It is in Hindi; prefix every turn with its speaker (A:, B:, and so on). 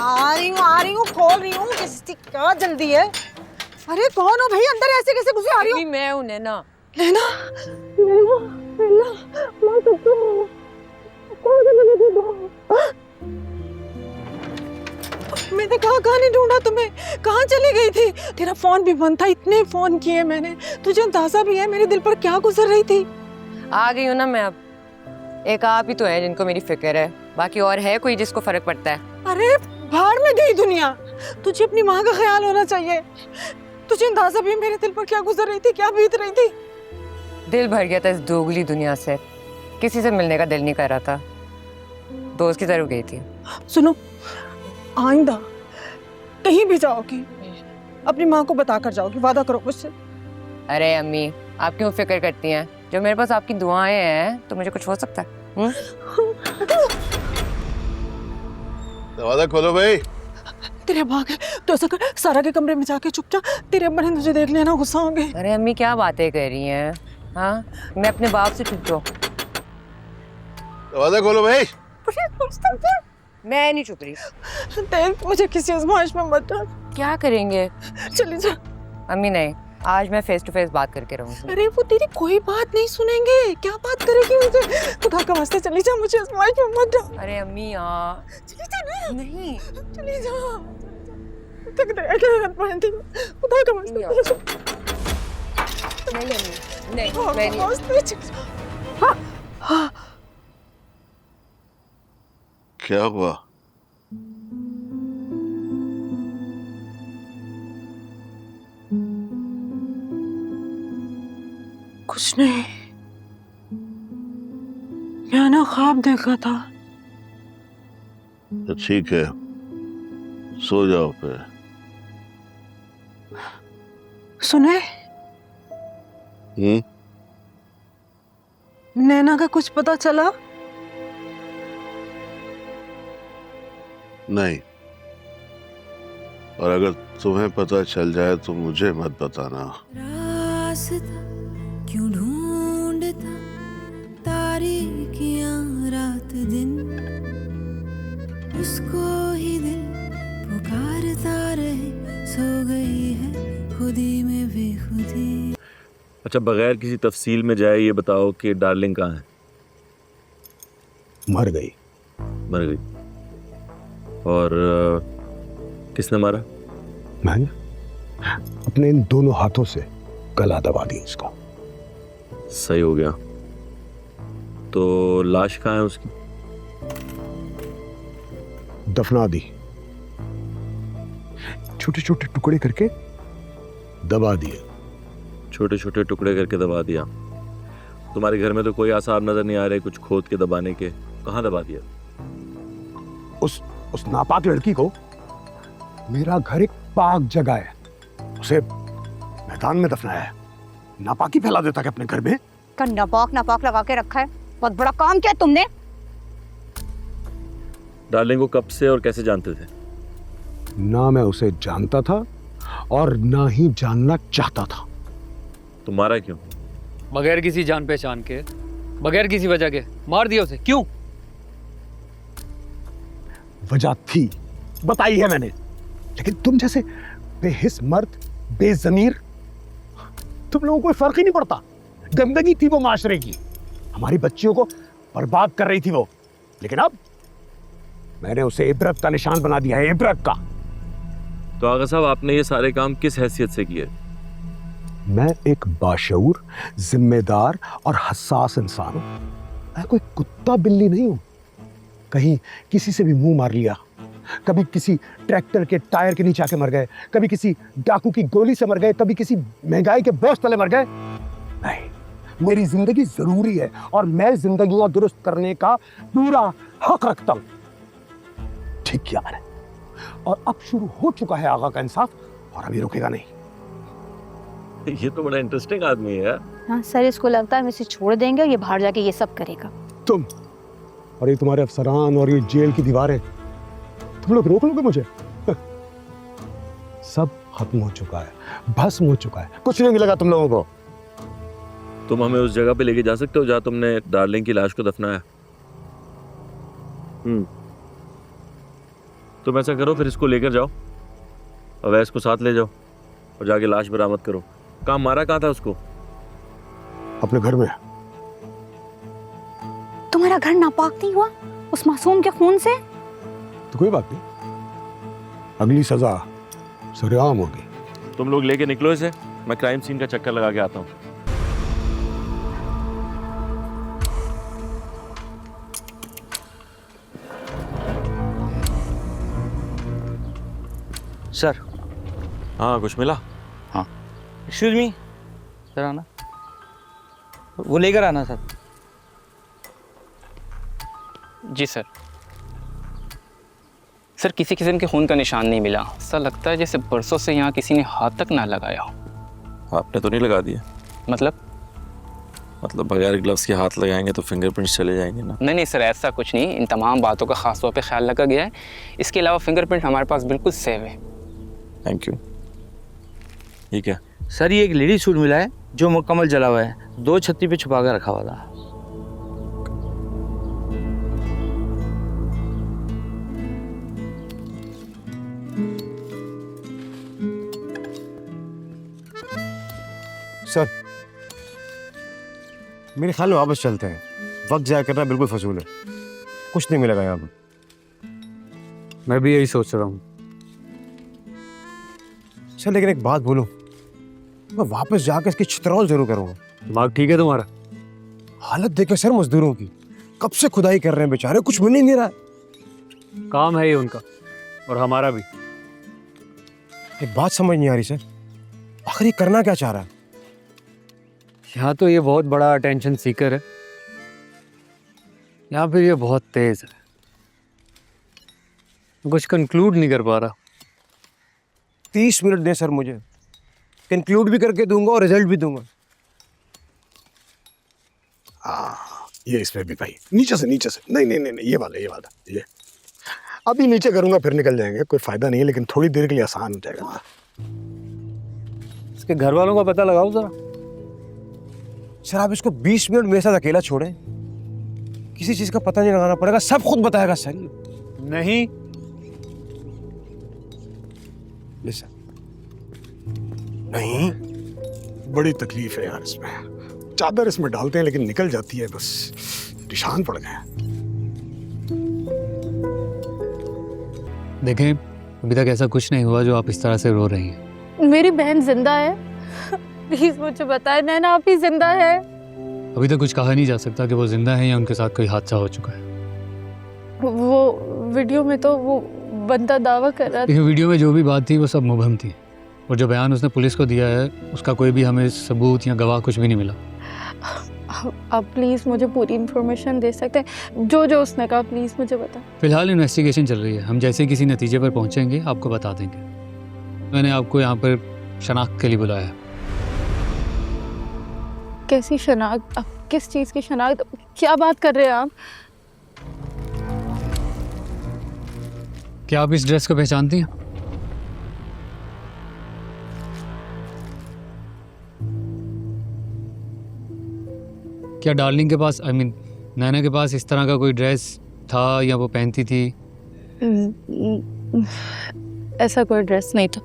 A: आ रही हूँ, खोल रही हूँ। किसकी क्या जल्दी है? अरे कौन हो भाई? अंदर ऐसे कैसे घुसे आ रही हो?
B: मैं हूँ नैना।
A: नैना, नैना, नैना, मैं सच्ची हूँ। कौन सी जगह थी तुम? मैंने कहाँ नहीं ढूंढा तुम्हें? कहाँ चली गई थी? तेरा फोन भी बंद था, इतने फोन किए मैंने। तुझे अंदाजा भी है मेरे दिल पर क्या गुजर रही थी?
B: आ गई हूँ ना मैं अब। एक आप ही तो है जिनको मेरी फिक्र है, बाकी और है कोई जिसको फर्क पड़ता है?
A: अरे भाड़ में गई दुनिया। तुझे अपनी माँ का ख्याल होना चाहिए। तुझे अंदाजा भी है मेरे दिल पर क्या गुजर रही थी, क्या बीत रही थी?
B: दिल भर गया था इस दोगली दुनिया से। किसी से मिलने का दिल नहीं कर रहा था। दोस्त की तरफ गई थी।
A: सुनो, आइंदा कहीं भी जाओगी अपनी माँ को बता कर जाओगी, वादा करो मुझसे।
B: अरे अम्मी, आप क्यों फिक्र करती हैं? जो मेरे पास आपकी दुआएं हैं तो मुझे कुछ हो सकता है।
C: दरवाजा खोलो भाई।
A: तेरे अब्बा के तो ऐसा कर, सारा के कमरे में जाके चुप जा। तेरे अब्बा ने तुझे देख लिया ना, गुस्सा होंगे।
B: अरे अम्मी क्या बातें कर रही हैं? हाँ, मैं अपने बाप से चुप जाऊं?
C: दरवाजा खोलो भाई।
B: मैं नहीं चुप रही।
A: देख, मुझे किसी आजमाइश में मत डाल।
B: क्या करेंगे?
A: चली जा।
B: अम्मी नहीं, आज मैं फेस टू फेस बात करके रहूंगी।
A: अरे वो तेरी कोई बात नहीं सुनेंगे। क्या बात करेगी मुझे? खुदा का वास्ते चली जा, मुझे आजमाइश में मत डाल।
B: अरे अम्मी यार,
A: चली जा ना।
B: नहीं।
A: चली जा। तक दे के हाथ पहनती हूँ। खुदा का वास्ते चली जा।
B: नहीं अम्मी, नहीं,
A: खुदा
B: मैं
A: का
B: नहीं।
A: वास्ते चली जा। हाँ, हाँ।
C: क्या हुआ?
A: कुछ नहीं, मैं ना ख्वाब देखा था।
C: तो ठीक है, सो जाओ फिर।
A: सुने, नैना का कुछ पता चला?
C: नहीं, और अगर तुम्हें पता चल जाए तो मुझे मत बताना।
D: रास्ता क्यों ढूंढता, तारीकियां रात दिन, उसको ही दिल पुकारता रहे, सो गई है खुदी में बेखुदी।
E: अच्छा, बगैर किसी तफसील में जाए ये बताओ कि डार्लिंग कहाँ है?
F: मर गई।
E: मर गई? और किसने मारा?
F: मैंने अपने इन दोनों हाथों से गला दबा दी उसका।
E: सही हो गया। तो लाश कहाँ है उसकी?
F: दफना दी, छोटे छोटे टुकड़े करके दबा दिए।
E: छोटे छोटे टुकड़े करके दबा दिया? तुम्हारे घर में तो कोई आसार नजर नहीं आ रहे कुछ खोद के दबाने के। कहाँ दबा दिया?
F: उस नापाक लड़की को, मेरा घर एक पाक जगह है, उसे मैदान में दफनाया है। नापाकी फैला देता क्या अपने घर में?
G: नापाक लगा के रखा है। बहुत बड़ा काम किया तुमने।
E: डार्लिंग को कब से और कैसे जानते थे?
F: ना मैं उसे जानता था और ना ही जानना चाहता था।
E: तो मारा क्यों?
H: बगैर किसी जान पहचान के, बगैर किसी वजह के मार दिया उसे। क्यों?
F: वजह थी, बताई है मैंने, लेकिन तुम जैसे बेहिस मर्द, बेज़मीर, तुम लोगों को कोई फर्क ही नहीं पड़ता। गंदगी थी वो माशरे की, हमारी बच्चियों को बर्बाद कर रही थी वो। लेकिन अब मैंने उसे इबरत का निशान बना दिया है, इबरत का।
E: तो आगा साहब, आपने ये सारे काम किस हैसियत से किए?
F: मैं एक बाशऊर, जिम्मेदार और हसास इंसान हूं। मैं कोई कुत्ता बिल्ली नहीं हूं। कहीं किसी से भी मुंह मार लिया, कभी किसी ट्रैक्टर के टायर के नीचे आके मर गए, कभी किसी डाकू की गोली से मर गए, कभी किसी महंगाई के बोझ तले मर गए। नहीं, मेरी जिंदगी जरूरी है और मैं जिंदगियां दुरुस्त करने का पूरा हक रखता हूं। ठीक किया मैंने, और अब शुरू हो चुका है आगा का इंसाफ, और अभी रुकेगा नहीं।
E: ये तो बड़ा इंटरेस्टिंग आदमी है।
G: हाँ सर, इसको लगता है हम इसे छोड़ देंगे और ये बाहर जाके ये सब करेगा।
F: तुम और ये तुम्हारे अफसरान और ये जेल की दीवारें, तुम लोग रोक लोगे मुझे? सब खत्म हो चुका है, भस्म हो चुका है, कुछ नहीं मिलेगा तुम लोगों को।
E: तुम हमें उस जगह पे लेके जा सकते हो जहाँ तुमने डार्लिंग की लाश को दफनाया? तुम ऐसा करो, फिर इसको लेकर जाओ, अवैस को साथ ले जाओ और जाके लाश बरामद करो। कहाँ मारा, कहाँ था उसको?
F: अपने घर में।
G: तुम्हारा घर नापाक नहीं हुआ उस मासूम के खून से?
F: तो कोई बात नहीं, अगली सजा सरेआम होगी।
E: तुम लोग लेके निकलो इसे, मैं क्राइम सीन का चक्कर लगा के आता हूँ।
I: सर।
E: हाँ, कुछ मिला?
I: हाँ, एक्सक्यूज मी सर, आना, वो लेकर आना सर।
J: जी सर। सर, किसी किस्म के खून का निशान नहीं मिला। ऐसा लगता है जैसे बरसों से यहाँ किसी ने हाथ तक ना लगाया हो।
E: आपने तो नहीं लगा दिया?
J: मतलब
E: बगैर ग्लव्स के हाथ लगाएंगे तो फिंगरप्रिंट्स चले जाएंगे ना?
J: नहीं सर, ऐसा कुछ नहीं। इन तमाम बातों का खास तौर पे ख्याल रखा गया है। इसके अलावा फिंगरप्रिंट हमारे पास बिल्कुल सेव है।
E: Thank you. ठीक है
I: सर, ये एक लेडी सूट मिला है जो मुकम्मल जला हुआ है, 2 छत्ती पे छुपा कर रखा हुआ था।
K: सर, मेरे ख्याल में वापस चलते हैं, वक्त जाया करना बिल्कुल फजूल है, कुछ नहीं मिलेगा यहाँ पर।
H: मैं भी यही सोच रहा हूँ।
K: सर लेकिन एक बात बोलूं, मैं वापस जाकर इसकी चित्रौल जरूर करूंगा।
H: दिमाग ठीक है तुम्हारा?
K: हालत देखो सर मजदूरों की, कब से खुदाई कर रहे हैं बेचारे, कुछ मिल ही नहीं रहा।
H: काम है ये उनका और हमारा भी।
K: एक बात समझ नहीं आ रही सर, आखिर ये करना क्या चाह रहा है?
H: यहाँ तो ये बहुत बड़ा अटेंशन सीकर है, यहाँ फिर ये बहुत तेज है। कुछ कंक्लूड नहीं कर पा रहा।
K: 30 मिनट दें सर मुझे, कंक्लूड भी करके दूंगा और रिजल्ट भी दूंगा।
F: ये इसमें भी भाई नीचे से नहीं, ये वाला ये अभी नीचे करूंगा फिर निकल जाएंगे, कोई फायदा नहीं है, लेकिन थोड़ी देर के लिए आसान हो जाएगा।
H: इसके घर वालों का पता लगाओ जरा।
K: सर आप इसको 20 मिनट मेरे साथ अकेला छोड़ें, किसी चीज का पता नहीं लगाना पड़ेगा, सब खुद बताएगा सर।
H: नहीं
K: ये सर,
F: नहीं, बड़ी तकलीफ है यार इसमें। चादर इसमें डालते हैं लेकिन निकल जाती है, बस निशान पड़ गए।
H: देखें, अभी तक ऐसा कुछ नहीं हुआ जो आप इस तरह से रो रही हैं।
G: मेरी बहन जिंदा है, प्लीज मुझे बताएं नैना, आप ही जिंदा है?
H: अभी तक कुछ कहा नहीं जा सकता कि वो जिंदा है या उनके साथ कोई हादसा हो चुका है।
G: वो वीडियो में तो वो बंदा दावा कर रहा था।
H: देखिए, वीडियो में जो भी बात थी वो सब मुबहम थी, और जो बयान उसने पुलिस को दिया है उसका कोई भी हमें सबूत या गवाह कुछ भी नहीं मिला।
G: आप प्लीज़ मुझे पूरी इन्फॉर्मेशन दे सकते हैं, जो उसने कहा, प्लीज़ मुझे बता।
H: फिलहाल इन्वेस्टिगेशन चल रही है, हम जैसे किसी नतीजे पर पहुंचेंगे आपको बता देंगे। मैंने आपको यहाँ पर शनाख्त के लिए बुलाया है।
G: कैसी शनाख्त? आप किस चीज़ की शनाख्त? क्या बात कर रहे हैं आप?
H: क्या आप इस ड्रेस को पहचानती हैं? क्या डार्लिंग के पास, नैना के पास इस तरह का कोई ड्रेस था या वो पहनती थी?
G: ऐसा कोई ड्रेस नहीं था।